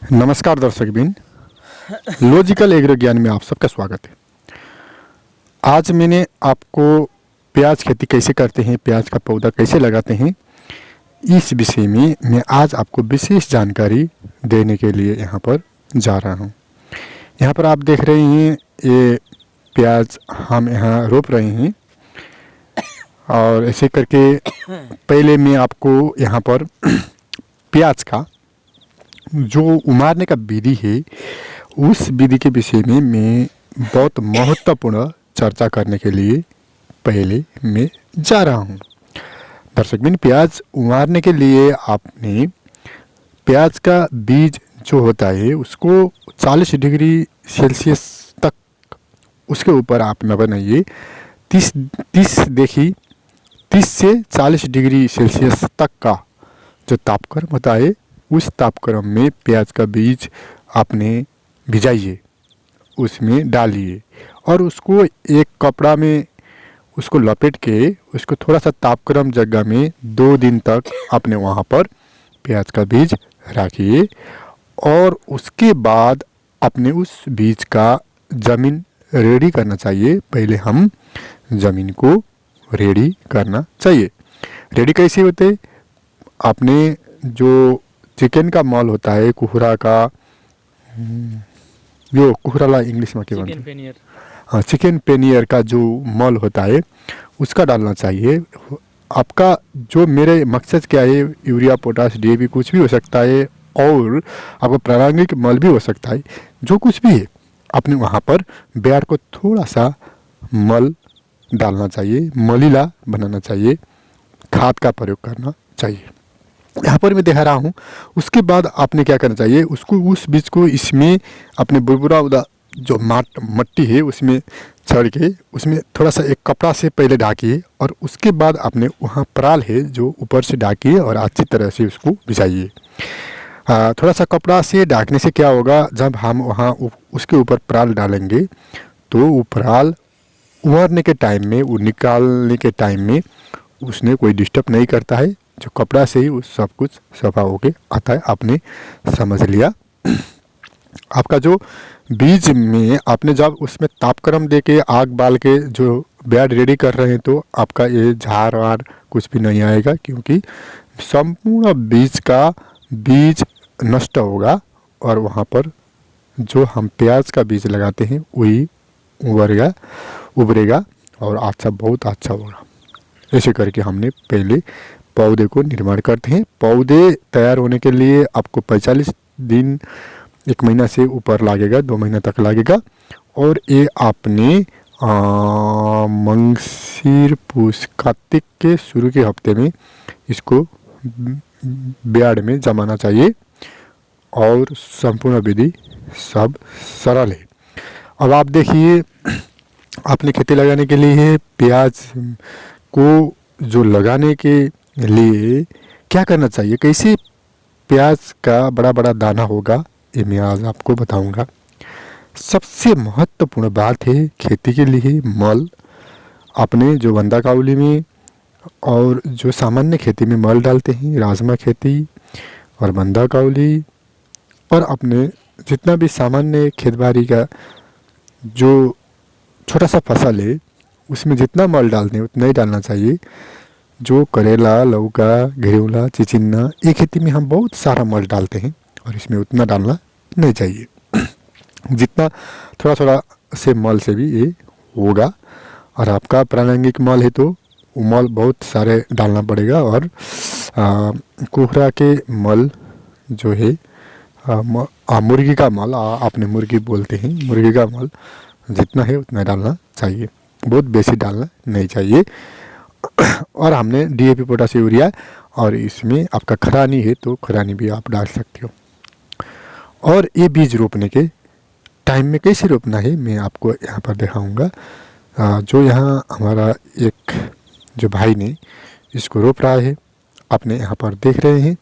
नमस्कार दर्शक बिन, logical agro ज्ञान में आप सबका स्वागत है। आज मैंने आपको प्याज खेती कैसे करते हैं, प्याज का पौधा कैसे लगाते हैं, इस विषय में मैं आज आपको विशेष जानकारी देने के लिए यहाँ पर जा रहा हूँ। यहाँ पर आप देख रहे हैं ये प्याज हम यहाँ रोप रहे हैं और ऐसे करके पहले मैं आपको यहाँ पर प्याज का जो उमारने का विधि है उस विधि के विषय में मैं बहुत महत्वपूर्ण चर्चा करने के लिए पहले मैं जा रहा हूँ। दर्शक बिन, प्याज उमारने के लिए आपने प्याज का बीज जो होता है उसको 40 डिग्री सेल्सियस तक उसके ऊपर आप न बनाइए। 30 देखिए 30 से 40 डिग्री सेल्सियस तक का जो तापक्रम होता है उस तापक्रम में प्याज का बीज आपने भिजाइए, उसमें डालिए और उसको एक कपड़ा में उसको लपेट के उसको थोड़ा सा तापक्रम जगह में 2 दिन तक आपने वहाँ पर प्याज का बीज रखिए और उसके बाद अपने उस बीज का ज़मीन रेडी करना चाहिए। पहले हम ज़मीन को रेडी करना चाहिए। रेडी कैसे होते? आपने जो चिकन का मॉल होता है, कुहरा का, जो कुहराला इंग्लिश में क्या बोलते हैं, हाँ, चिकन पेनियर का जो मॉल होता है उसका डालना चाहिए। आपका जो मेरे मकसद क्या है, यूरिया, पोटास, डीएपी कुछ भी हो सकता है और आपका प्रारंभिक मल भी हो सकता है, जो कुछ भी है आपने वहाँ पर बेड़ को थोड़ा सा मल डालना चाहिए, मलीला बनाना चाहिए, खाद का प्रयोग करना चाहिए। यहाँ पर मैं दिखा रहा हूँ। उसके बाद आपने क्या करना चाहिए, उसको उस बीज को इसमें अपने बुरबुरा उदा जो मट्टी है उसमें छड़ के उसमें थोड़ा सा एक कपड़ा से पहले ढाकिए और उसके बाद आपने वहाँ पराल है जो ऊपर से ढाकिए और अच्छी तरह से उसको भिजाइए। थोड़ा सा कपड़ा से ढाकने से क्या होगा, जब हम वहाँ उसके ऊपर पराल डालेंगे तो वो पराल उभरने के टाइम में, वो निकालने के टाइम में उसने कोई डिस्टर्ब नहीं करता है। जो कपड़ा से ही उस सब कुछ सफा होके आता है। आपने समझ लिया। आपका जो बीज में आपने जब उसमें तापक्रम दे के आग बाल के जो बेड रेडी कर रहे हैं तो आपका ये झाड़ वार कुछ भी नहीं आएगा, क्योंकि संपूर्ण बीज नष्ट होगा और वहाँ पर जो हम प्याज का बीज लगाते हैं वही उभरेगा और अच्छा, बहुत अच्छा होगा। ऐसे करके हमने पहले पौधे को निर्माण करते हैं। पौधे तैयार होने के लिए आपको 45 दिन, 1 महीना से ऊपर लगेगा, 2 महीना तक लगेगा और ये आपने मंगशीर पूस कार्तिक के शुरू के हफ्ते में इसको बेड़ में जमाना चाहिए और संपूर्ण विधि सब सरल है। अब आप देखिए, आपने खेती लगाने के लिए प्याज को जो लगाने के लिए क्या करना चाहिए, कैसे प्याज का बड़ा बड़ा दाना होगा, ये मैं आज आपको बताऊंगा। सबसे महत्वपूर्ण बात है खेती के लिए मल। अपने जो बंदा काउली में और जो सामान्य खेती में मल डालते हैं, राजमा खेती और बंदा काउली और अपने जितना भी सामान्य खेतबाड़ी का जो छोटा सा फसल है उसमें जितना मल डालते हैं उतना ही डालना चाहिए। जो करेला, लौका, घिरौला, चिचिन्ना, ये खेती में हम बहुत सारा मल डालते हैं और इसमें उतना डालना नहीं चाहिए। जितना थोड़ा थोड़ा से मल से भी ये होगा। और आपका प्रारंभिक मल है तो वो मल बहुत सारे डालना पड़ेगा। और कोहरा के मल जो है, मुर्गी का मल, आपने मुर्गी बोलते हैं, मुर्गी का मल जितना है उतना डालना चाहिए, बहुत बेसी डालना नहीं चाहिए। और हमने डीएपी, पोटास, यूरिया और इसमें आपका खरानी है तो खरानी भी आप डाल सकते हो। और ये बीज रोपने के टाइम में कैसे रोपना है मैं आपको यहाँ पर दिखाऊंगा। जो यहाँ हमारा एक जो भाई ने इसको रोप रहा है, आपने यहाँ पर देख रहे हैं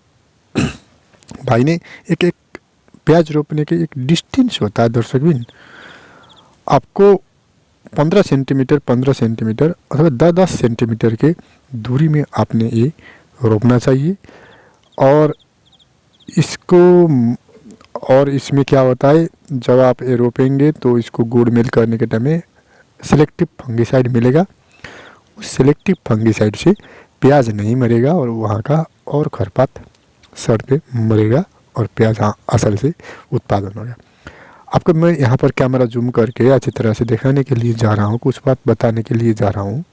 भाई ने एक प्याज रोपने के एक डिस्टेंस होता है। दर्शक बिन, आपको 15 सेंटीमीटर अथवा 10 सेंटीमीटर के दूरी में आपने ये रोपना चाहिए। और इसको और इसमें क्या होता है, जब आप ये रोपेंगे तो इसको गुड़ मिल करने के टाइम में सिलेक्टिव फंगिसाइड मिलेगा। उस सिलेक्टिव फंगिसाइड से प्याज नहीं मरेगा और वहाँ का और खरपात सड़ते मरेगा और प्याज असल से उत्पादन होगा। आपको मैं यहाँ पर कैमरा जूम करके अच्छी तरह से दिखाने के लिए जा रहा हूँ, कुछ बात बताने के लिए जा रहा हूँ।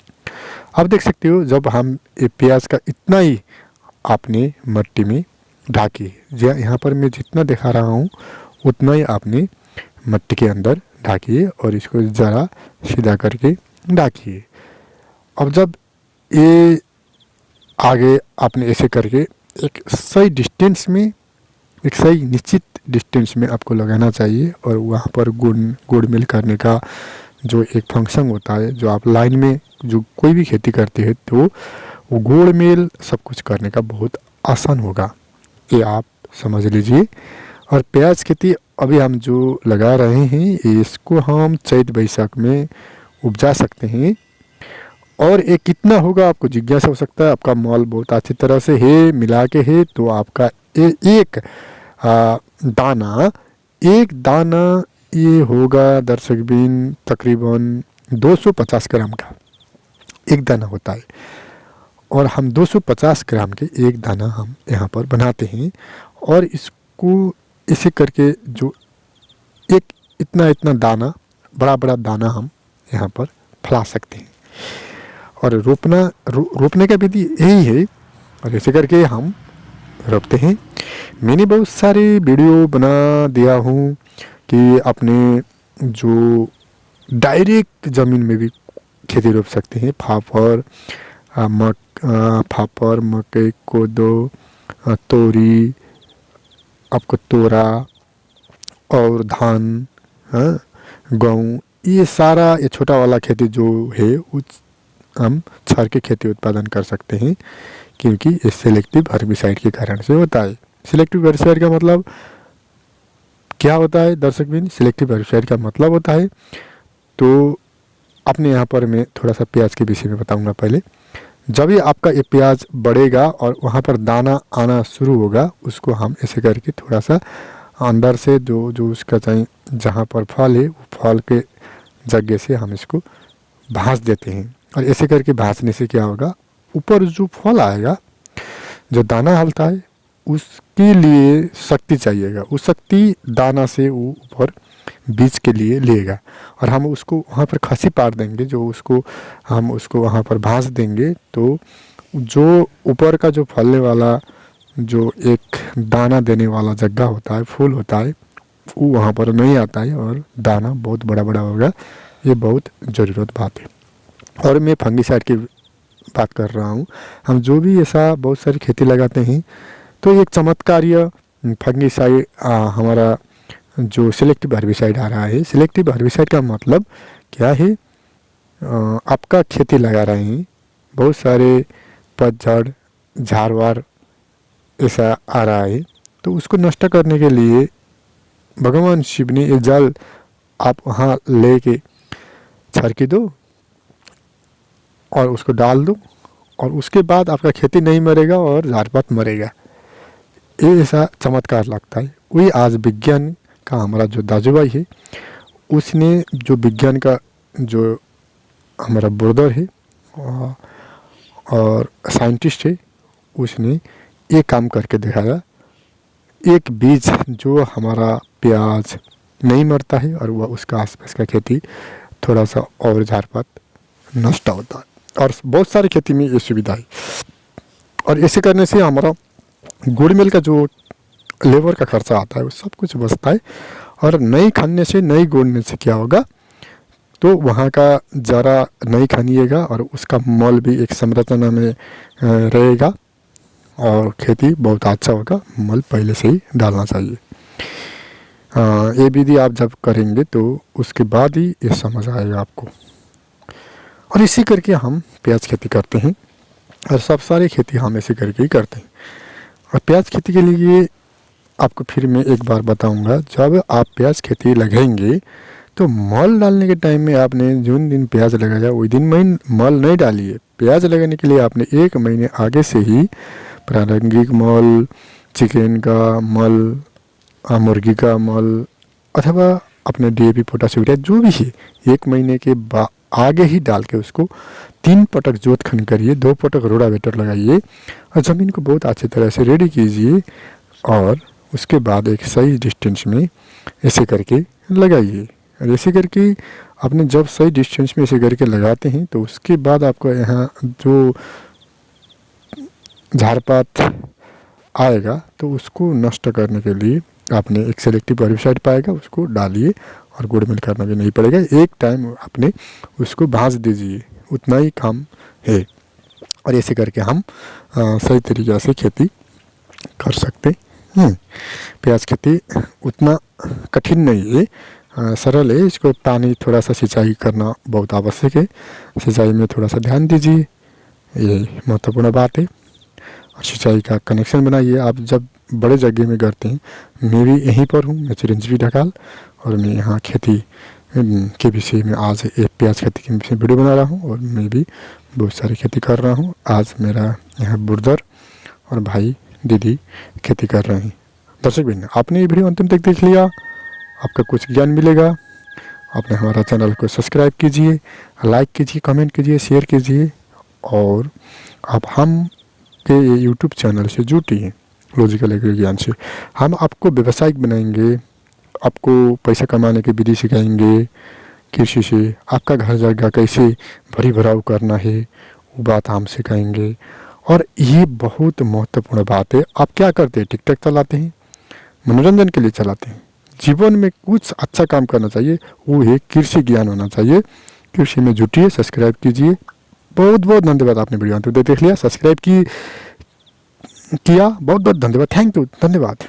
आप देख सकते हो, जब हम ये प्याज का इतना ही आपने मिट्टी में ढाकी, यहाँ पर मैं जितना दिखा रहा हूँ उतना ही आपने मिट्टी के अंदर ढाकिए और इसको ज़रा सीधा करके ढाकिए। अब जब ये आगे आपने ऐसे करके एक सही डिस्टेंस में, एक सही निश्चित डिस्टेंस में आपको लगाना चाहिए और वहाँ पर गुड़ मिल करने का जो एक फंक्शन होता है, जो आप लाइन में जो कोई भी खेती करते हैं तो वो गुड़ मिल सब कुछ करने का बहुत आसान होगा, ये आप समझ लीजिए। और प्याज खेती अभी हम जो लगा रहे हैं इसको हम चैत बैसाख में उपजा सकते हैं। और ये कितना होगा आपको जिज्ञासा हो सकता है, आपका मॉल बहुत अच्छी तरह से है मिला के है तो आपका एक दाना ये होगा दर्शक बिन तकरीबन 250 ग्राम का एक दाना होता है। और हम 250 ग्राम के एक दाना हम यहाँ पर बनाते हैं और इसको इसे करके जो एक इतना दाना बड़ा दाना हम यहाँ पर फैला सकते हैं। और रोपने का विधि यही है और ऐसे करके हम रोपते हैं। मैंने बहुत सारे वीडियो बना दिया हूँ कि अपने जो डायरेक्ट ज़मीन में भी खेती रोप सकते हैं। फाफर, मकई, कोदो, तोरी, आपको तोरा और धान, गेहूँ, ये सारा ये छोटा वाला खेती जो है उस हम क्षार की खेती उत्पादन कर सकते हैं क्योंकि ये सिलेक्टिव हर्बिसाइड के कारण से होता है। सिलेक्टिव हर्बिसाइड का मतलब क्या होता है दर्शक बिन? सिलेक्टिव हर्बिसाइड का मतलब होता है, तो अपने यहाँ पर मैं थोड़ा सा प्याज के विषय में बताऊंगा। पहले जब भी आपका ये प्याज बढ़ेगा और वहाँ पर दाना आना शुरू होगा उसको हम ऐसे करके थोड़ा सा अंदर से जो उसका चाहिए जहाँ पर फल है वो फल के जगह से हम इसको भांस देते हैं। और ऐसे करके भांसने से क्या होगा, ऊपर जो फल आएगा, जो दाना हलता है उसके लिए शक्ति चाहिएगा, उस शक्ति दाना से वो ऊपर बीज के लिए लेगा और हम उसको वहाँ पर खसी पार देंगे, जो उसको हम उसको वहाँ पर भांस देंगे तो जो ऊपर का जो फलने वाला जो एक दाना देने वाला जगह होता है, फूल होता है, वो वहाँ पर नहीं आता है और दाना बहुत बड़ा होगा। ये बहुत ज़रूरत बात है। और मैं फंगिसाइड की बात कर रहा हूँ। हम जो भी ऐसा बहुत सारी खेती लगाते हैं तो एक चमत्कारीय फंगिसाइड हमारा जो सिलेक्टिव हर्बिसाइड आ रहा है। सिलेक्टिव हर्बिसाइड का मतलब क्या है, आपका खेती लगा रहे हैं, बहुत सारे पतझड़ झाड़वार ऐसा आ रहा है तो उसको नष्ट करने के लिए भगवान शिव ने ये जल आप वहाँ ले के छरकी दो और उसको डाल दो और उसके बाद आपका खेती नहीं मरेगा और झाड़पात मरेगा। ये ऐसा चमत्कार लगता है। वही आज विज्ञान का हमारा जो दाजूभाई है उसने जो विज्ञान का जो हमारा ब्रदर है और साइंटिस्ट है उसने ये काम करके दिखाया। एक बीज जो हमारा प्याज नहीं मरता है और वह उसका आसपास का खेती थोड़ा सा और झाड़पात नष्ट होता है। और बहुत सारी खेती में ये सुविधा है। और ऐसे करने से हमारा गुड़ मिल का जो लेबर का खर्चा आता है वो सब कुछ बचता है। और नई खाने से नई गोड़ने से क्या होगा, तो वहाँ का ज़रा नहीं खानिएगा और उसका मोल भी एक संरचना में रहेगा और खेती बहुत अच्छा होगा। मोल पहले से ही डालना चाहिए। ये विधि आप जब करेंगे तो उसके बाद ही ये समझ आएगा आपको। और इसी करके हम प्याज खेती करते हैं और सब सारी खेती हम ऐसे करके ही करते हैं। और प्याज खेती के लिए आपको फिर मैं एक बार बताऊंगा, जब आप प्याज खेती लगाएंगे तो मल डालने के टाइम में आपने जिन दिन प्याज लगाया वही दिन मल नहीं डालिए। प्याज लगाने के लिए आपने 1 महीने आगे से ही प्रारंभिक मल, चिकन का मल मुर्गी का मल अथवा अपने DAP पोटाश यूरिया जो भी है 1 महीने के आगे ही डाल के उसको 3 पटक जोत खन करिए, 2 पटक रोटावेटर लगाइए और ज़मीन को बहुत अच्छी तरह से रेडी कीजिए और उसके बाद एक सही डिस्टेंस में ऐसे करके लगाइए। और ऐसे करके आपने जब सही डिस्टेंस में ऐसे करके लगाते हैं तो उसके बाद आपको यहाँ जो झाड़पात आएगा तो उसको नष्ट करने के लिए आपने एक सेलेक्टिव हेर्बिसाइड पाएगा, उसको डालिए और गुड़ मिल करना भी नहीं पड़ेगा। एक टाइम आपने उसको भांज दीजिए, उतना ही काम है। और ऐसे करके हम सही तरीक़े से खेती कर सकते हैं। प्याज खेती उतना कठिन नहीं है, सरल है। इसको पानी थोड़ा सा सिंचाई करना बहुत आवश्यक है, सिंचाई में थोड़ा सा ध्यान दीजिए, ये महत्वपूर्ण बात है। और सिंचाई का कनेक्शन बनाइए। आप जब बड़े जगह में करते हैं, मैं भी यहीं पर हूँ, मैं चिरंजीवी ढकाल और मैं यहाँ खेती के विषय में आज एक प्याज खेती के विषय वीडियो बना रहा हूँ और मैं भी बहुत सारी खेती कर रहा हूँ। आज मेरा यहाँ ब्रदर और भाई दीदी खेती कर रहे हैं। दर्शक बहन, आपने ये वीडियो अंतिम तक देख लिया, आपका कुछ ज्ञान मिलेगा। आपने हमारा चैनल को सब्सक्राइब कीजिए, लाइक कीजिए, कमेंट कीजिए, शेयर कीजिए और आप हम के यूट्यूब चैनल से जुटिए लॉजिकल एग्री ज्ञान से। हम आपको व्यवसायिक बनाएंगे, आपको पैसा कमाने की विधि सिखाएंगे, कृषि से आपका घर जगह कैसे भरी भराव करना है वो बात हम सिखाएंगे। और ये बहुत महत्वपूर्ण बात है। आप क्या करते हैं? टिकटॉक चलाते हैं, मनोरंजन के लिए चलाते हैं। जीवन में कुछ अच्छा काम करना चाहिए, वो है कृषि ज्ञान होना चाहिए। कृषि में जुटिए, सब्सक्राइब कीजिए। बहुत बहुत धन्यवाद। आपने वीडियो अंत तक देख लिया, सब्सक्राइब किया, बहुत बहुत धन्यवाद। थैंक यू, धन्यवाद।